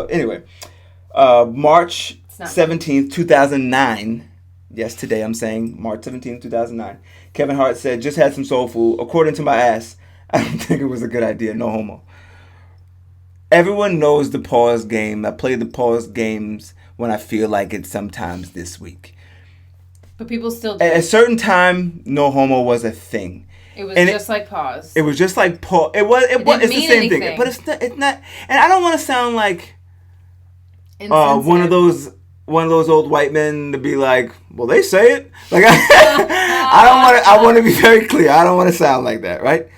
Anyway, March 17th, 2009. Yes, today I'm saying March 17th, 2009. Kevin Hart said, "Just had some soul food. According to my ass, I don't think it was a good idea. No homo." Everyone knows the pause game. I play the pause games when I feel like it sometimes this week. But people still do. At a certain time, no homo was a thing. It was just like pause. It was just like pause. It's the same anything. thing. But it's not. And I don't want to sound like one of those old white men to be like, well, they say it. Like I don't want to. I want to be very clear. I don't want to sound like that, right?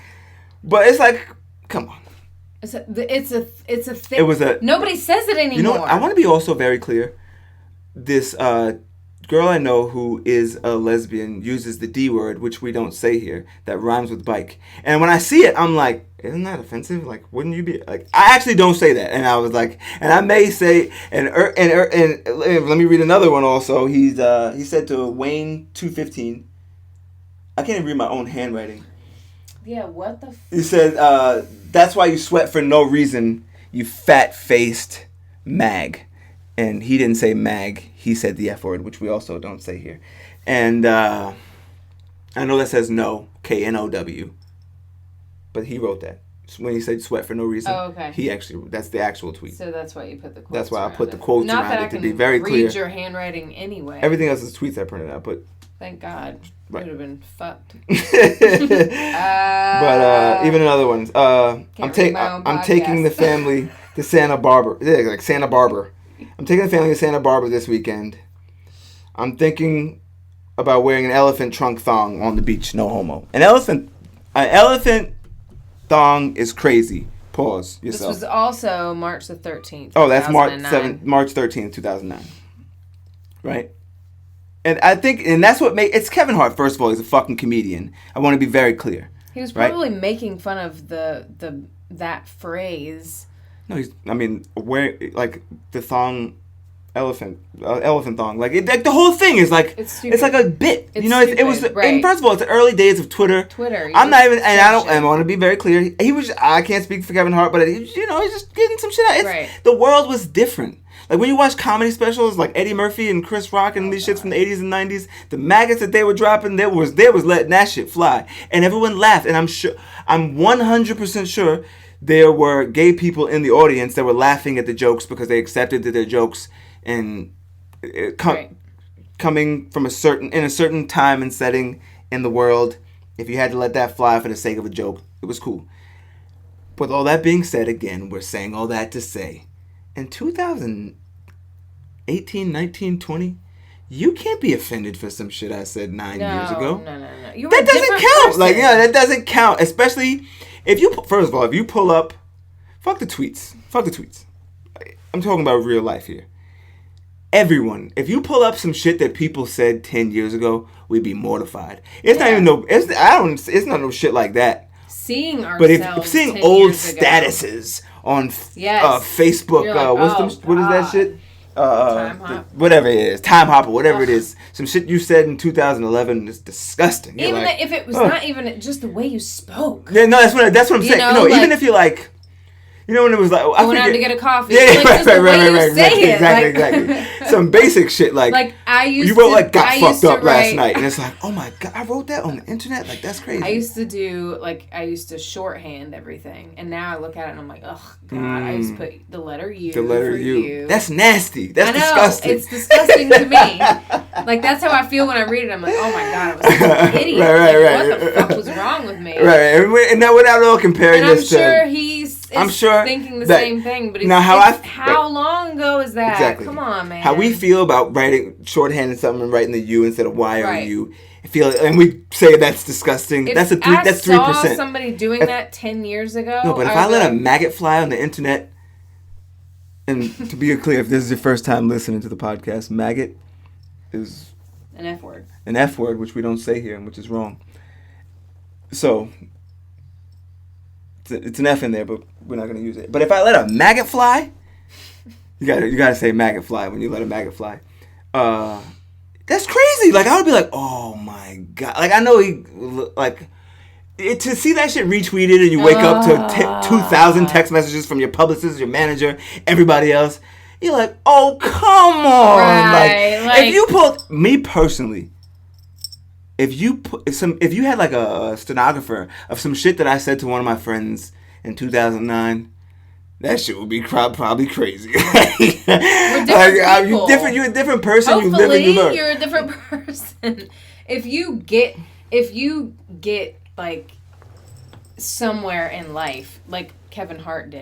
But it's like, come on. It's a thing. It was nobody says it anymore. You know what? I want to be also very clear. This girl I know who is a lesbian uses the D word, which we don't say here, that rhymes with bike. And when I see it, I'm like, isn't that offensive? Like, wouldn't you be like? I actually don't say that. And I was like, and I may say, and let me read another one also. He said to Wayne 215. I can't even read my own handwriting. Yeah, what the? He said, "That's why you sweat for no reason, you fat-faced mag." And he didn't say mag. He said the F word, which we also don't say here. And I know that says no, K-N-O-W. But he wrote that. When he said sweat for no reason. Oh, okay. That's the actual tweet. So that's why you put the quotes That's why I put it. the quotes Not around that it to be very clear. read your handwriting anyway. Everything else is tweets I printed out, but... Thank God. Right. Would have been fucked. But even another one. I'm taking the family to Santa Barbara. Yeah, like Santa Barbara. I'm taking the family to Santa Barbara this weekend. I'm thinking about wearing an elephant trunk thong on the beach. No homo. An elephant thong is crazy. Pause yourself. This was also March the 13th. Oh, that's March 13th, 2009. Right? And I think, and that's what it's Kevin Hart, first of all. He's a fucking comedian. I want to be very clear. He was probably making fun of that phrase. No, where like the thong, elephant thong, like the whole thing is like it's like a bit. It was. Right. And first of all, it's the early days of Twitter. I'm not even, and I want to be very clear. I can't speak for Kevin Hart, but he's just getting some shit out. Right. The world was different. Like when you watch comedy specials like Eddie Murphy and Chris Rock and these shits from the 80s and 90s, the maggots that they were dropping, they was letting that shit fly, and everyone laughed. And I'm 100% sure. There were gay people in the audience that were laughing at the jokes because they accepted that their jokes and coming from a certain time and setting in the world, if you had to let that fly for the sake of a joke, it was cool. With all that being said, again, we're saying all that to say, in 2018, 19, 20, you can't be offended for some shit I said 9 years ago. No. That doesn't count. Person. That doesn't count, especially... If you pull up, fuck the tweets. I'm talking about real life here. Everyone, if you pull up some shit that people said 10 years ago, we'd be mortified. It's not no shit like that. Seeing ourselves, but if seeing old statuses on Facebook, what is that shit? Whatever it is, Time Hopper, whatever it is, some shit you said in 2011 is disgusting. Even if it was not even just the way you spoke. Yeah, no, that's what I'm saying. Even if you're like, when it was like, I went out to get a coffee. Yeah, right. Exactly. Some basic shit like you wrote like got fucked up last night, and it's like, oh my god, I wrote that on the internet. Like that's crazy. I used to shorthand everything, and now I look at it and I'm like, oh god, I used to put the letter U. The letter U. That's nasty. That's disgusting. It's disgusting to me. Like that's how I feel when I read it. I'm like, oh my god, I was such an idiot. Right. What the fuck was wrong with me? Right, and now without all comparing and this to. I'm sure thinking the same thing, but how long ago is that? Exactly. Come on, man. How we feel about writing shorthanding something and writing the U instead of Y or U. And we say that's disgusting. That's 3%. I saw somebody doing that 10 years ago. No, but if I let a maggot fly on the internet, and to be clear, if this is your first time listening to the podcast, maggot is an F word. An F word, which we don't say here, and which is wrong. So. It's an F in there, but we're not going to use it. But if I let a maggot fly, you gotta say maggot fly when you let a maggot fly. That's crazy. Like I would be like, oh my god. Like I know to see that shit retweeted and you wake up to 2,000 text messages from your publicist, your manager, everybody else, you're like, oh, come on. Right, like, if you pulled, me personally, if you had like a stenographer of some shit that I said to one of my friends in 2009, that shit would be probably crazy. We're different people. You're a different person. Hopefully, you live and you learn. You're a different person. If you get like somewhere in life, like Kevin Hart did,